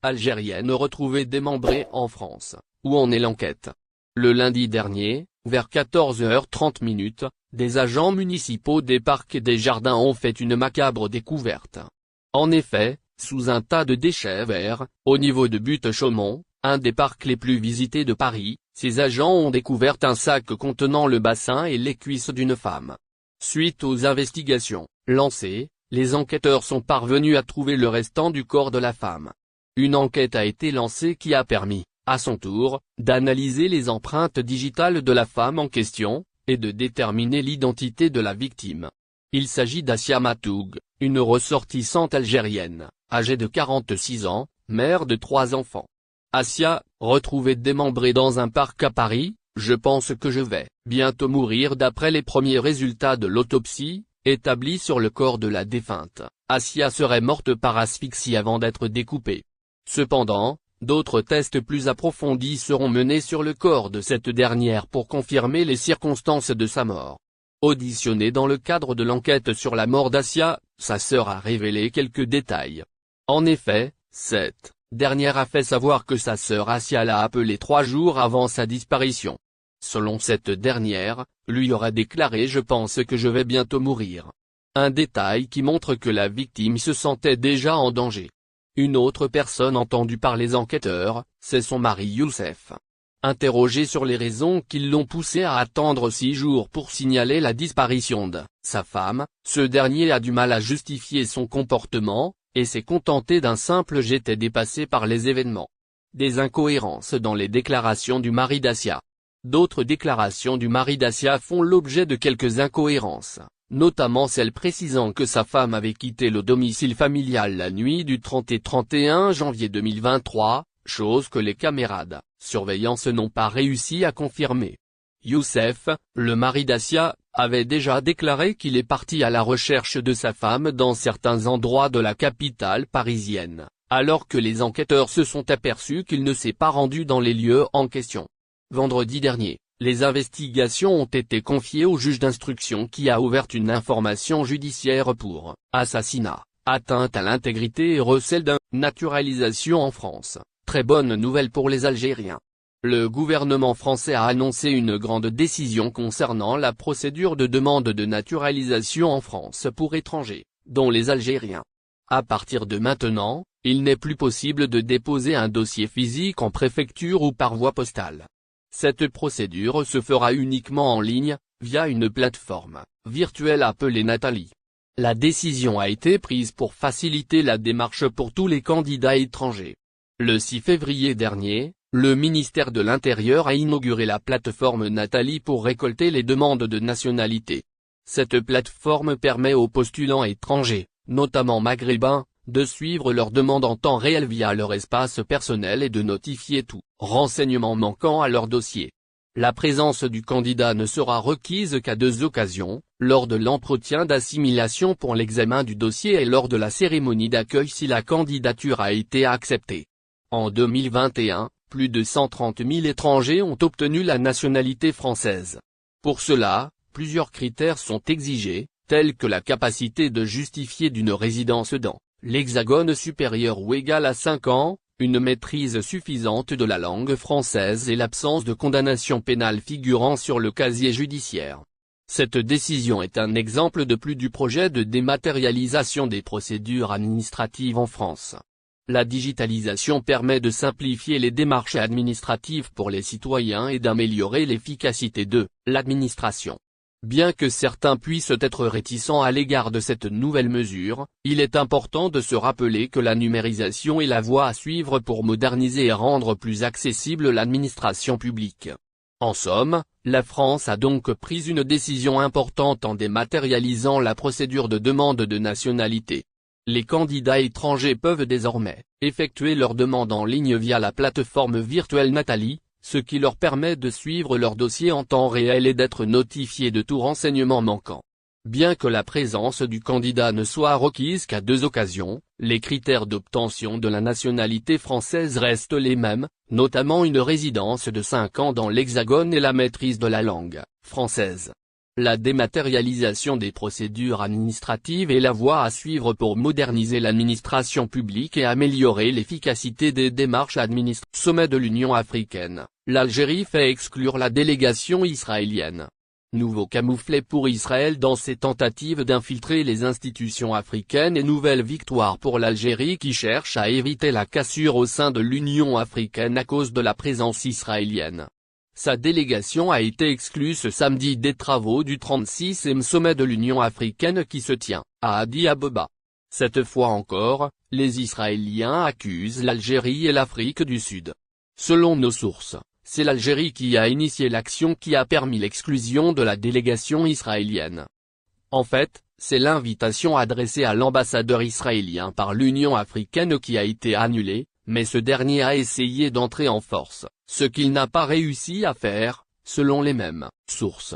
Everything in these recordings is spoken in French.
algérienne retrouvée démembrée en France. Où en est l'enquête? Le lundi dernier, vers 14h30, des agents municipaux des parcs et des jardins ont fait une macabre découverte. En effet, sous un tas de déchets verts, au niveau de Butte-Chaumont, un des parcs les plus visités de Paris, ces agents ont découvert un sac contenant le bassin et les cuisses d'une femme. Suite aux investigations lancées, les enquêteurs sont parvenus à trouver le restant du corps de la femme. Une enquête a été lancée qui a permis, à son tour, d'analyser les empreintes digitales de la femme en question, et de déterminer l'identité de la victime. Il s'agit d'Assia Matoug, une ressortissante algérienne, âgée de 46 ans, mère de 3 enfants. Assia, retrouvée démembrée dans un parc à Paris, je pense que je vais bientôt mourir d'après les premiers résultats de l'autopsie, établis sur le corps de la défunte. Assia serait morte par asphyxie avant d'être découpée. Cependant, d'autres tests plus approfondis seront menés sur le corps de cette dernière pour confirmer les circonstances de sa mort. Auditionnée dans le cadre de l'enquête sur la mort d'Assia, sa sœur a révélé quelques détails. En effet, cette dernière a fait savoir que sa sœur Assia l'a appelée 3 jours avant sa disparition. Selon cette dernière, lui aurait déclaré « Je pense que je vais bientôt mourir ». Un détail qui montre que la victime se sentait déjà en danger. Une autre personne entendue par les enquêteurs, c'est son mari Youssef. Interrogé sur les raisons qui l'ont poussé à attendre 6 jours pour signaler la disparition de sa femme, ce dernier a du mal à justifier son comportement, et s'est contenté d'un simple « j'étais dépassé par les événements ». Des incohérences dans les déclarations du mari d'Assia. D'autres déclarations du mari d'Assia font l'objet de quelques incohérences, notamment celle précisant que sa femme avait quitté le domicile familial la nuit du 30 et 31 janvier 2023, chose que les caméras de surveillance n'ont pas réussi à confirmer. Youssef, le mari d'Assia, avait déjà déclaré qu'il est parti à la recherche de sa femme dans certains endroits de la capitale parisienne, alors que les enquêteurs se sont aperçus qu'il ne s'est pas rendu dans les lieux en question. Vendredi dernier, les investigations ont été confiées au juge d'instruction qui a ouvert une information judiciaire pour assassinat, atteinte à l'intégrité et recel d'une naturalisation en France. Très bonne nouvelle pour les Algériens. Le gouvernement français a annoncé une grande décision concernant la procédure de demande de naturalisation en France pour étrangers, dont les Algériens. À partir de maintenant, il n'est plus possible de déposer un dossier physique en préfecture ou par voie postale. Cette procédure se fera uniquement en ligne, via une plateforme virtuelle appelée Nathalie. La décision a été prise pour faciliter la démarche pour tous les candidats étrangers. Le 6 février dernier, le ministère de l'Intérieur a inauguré la plateforme Nathalie pour récolter les demandes de nationalité. Cette plateforme permet aux postulants étrangers, notamment maghrébins, de suivre leurs demandes en temps réel via leur espace personnel et de notifier tout renseignement manquant à leur dossier. La présence du candidat ne sera requise qu'à 2 occasions, lors de l'entretien d'assimilation pour l'examen du dossier et lors de la cérémonie d'accueil si la candidature a été acceptée. En 2021, plus de 130 000 étrangers ont obtenu la nationalité française. Pour cela, plusieurs critères sont exigés, tels que la capacité de justifier d'une résidence dans l'Hexagone supérieur ou égal à 5 ans, une maîtrise suffisante de la langue française et l'absence de condamnation pénale figurant sur le casier judiciaire. Cette décision est un exemple de plus du projet de dématérialisation des procédures administratives en France. La digitalisation permet de simplifier les démarches administratives pour les citoyens et d'améliorer l'efficacité de l'administration. Bien que certains puissent être réticents à l'égard de cette nouvelle mesure, il est important de se rappeler que la numérisation est la voie à suivre pour moderniser et rendre plus accessible l'administration publique. En somme, la France a donc pris une décision importante en dématérialisant la procédure de demande de nationalité. Les candidats étrangers peuvent désormais effectuer leur demande en ligne via la plateforme virtuelle Nathalie, ce qui leur permet de suivre leur dossier en temps réel et d'être notifiés de tout renseignement manquant. Bien que la présence du candidat ne soit requise qu'à 2 occasions, les critères d'obtention de la nationalité française restent les mêmes, notamment une résidence de 5 ans dans l'Hexagone et la maîtrise de la langue française. La dématérialisation des procédures administratives est la voie à suivre pour moderniser l'administration publique et améliorer l'efficacité des démarches administratives. Sommet de l'Union africaine, l'Algérie fait exclure la délégation israélienne. Nouveau camouflet pour Israël dans ses tentatives d'infiltrer les institutions africaines et nouvelle victoire pour l'Algérie qui cherche à éviter la cassure au sein de l'Union africaine à cause de la présence israélienne. Sa délégation a été exclue ce samedi des travaux du 36e sommet de l'Union africaine qui se tient à Addis Abeba. Cette fois encore, les Israéliens accusent l'Algérie et l'Afrique du Sud. Selon nos sources, c'est l'Algérie qui a initié l'action qui a permis l'exclusion de la délégation israélienne. En fait, c'est l'invitation adressée à l'ambassadeur israélien par l'Union africaine qui a été annulée, mais ce dernier a essayé d'entrer en force, ce qu'il n'a pas réussi à faire, selon les mêmes sources.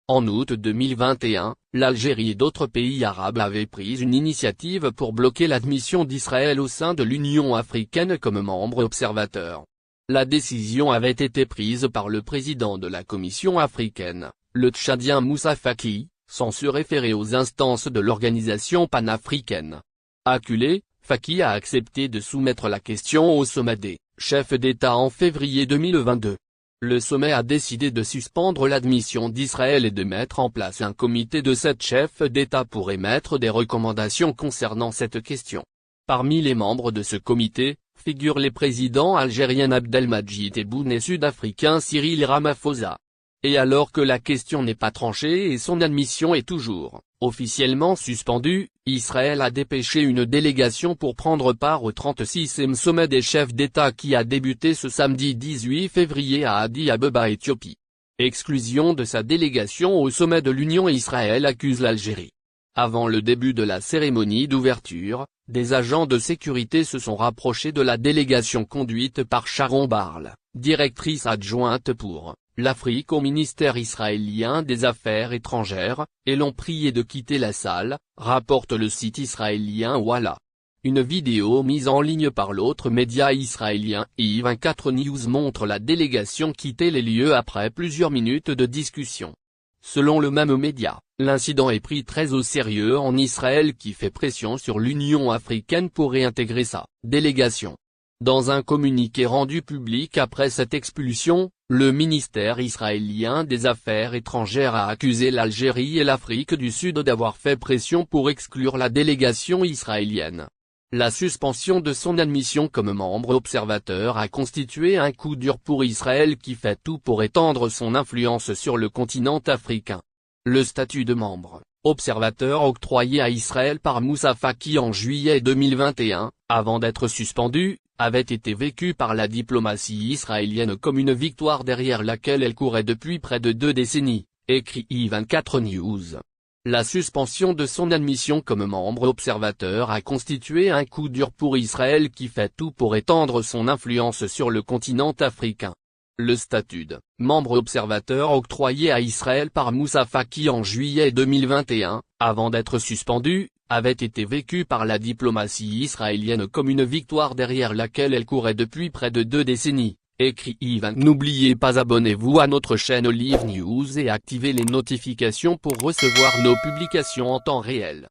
En août 2021, l'Algérie et d'autres pays arabes avaient pris une initiative pour bloquer l'admission d'Israël au sein de l'Union africaine comme membre observateur. La décision avait été prise par le président de la Commission africaine, le Tchadien Moussa Faki, sans se référer aux instances de l'organisation panafricaine. Acculé, Faki a accepté de soumettre la question au sommet des chefs d'État en février 2022. Le sommet a décidé de suspendre l'admission d'Israël et de mettre en place un comité de 7 chefs d'État pour émettre des recommandations concernant cette question. Parmi les membres de ce comité, figurent les présidents algériens Abdelmadjid Tebboune et sud-africain Cyril Ramaphosa. Et alors que la question n'est pas tranchée et son admission est toujours officiellement suspendue, Israël a dépêché une délégation pour prendre part au 36e sommet des chefs d'État qui a débuté ce samedi 18 février à Addis Abeba, Éthiopie. Exclusion de sa délégation au sommet de l'Union. Israël accuse l'Algérie. Avant le début de la cérémonie d'ouverture, des agents de sécurité se sont rapprochés de la délégation conduite par Sharon Barl, directrice adjointe pour l'Afrique au ministère israélien des Affaires étrangères, et l'ont prié de quitter la salle, rapporte le site israélien Walla. Une vidéo mise en ligne par l'autre média israélien I24 News montre la délégation quitter les lieux après plusieurs minutes de discussion. Selon le même média, l'incident est pris très au sérieux en Israël qui fait pression sur l'Union africaine pour réintégrer sa délégation. Dans un communiqué rendu public après cette expulsion, le ministère israélien des Affaires étrangères a accusé l'Algérie et l'Afrique du Sud d'avoir fait pression pour exclure la délégation israélienne. La suspension de son admission comme membre observateur a constitué un coup dur pour Israël qui fait tout pour étendre son influence sur le continent africain. Le statut de membre observateur octroyé à Israël par Moussa Faki en juillet 2021, avant d'être suspendu, avait été vécu par la diplomatie israélienne comme une victoire derrière laquelle elle courait depuis près de 2 décennies, écrit I24 News. La suspension de son admission comme membre observateur a constitué un coup dur pour Israël qui fait tout pour étendre son influence sur le continent africain. Le statut de membre observateur octroyé à Israël par Moussa Faki en juillet 2021, avant d'être suspendu, avait été vécu par la diplomatie israélienne comme une victoire derrière laquelle elle courait depuis près de 2 décennies, écrit I24. N'oubliez pas abonnez-vous à notre chaîne Olive News et activez les notifications pour recevoir nos publications en temps réel.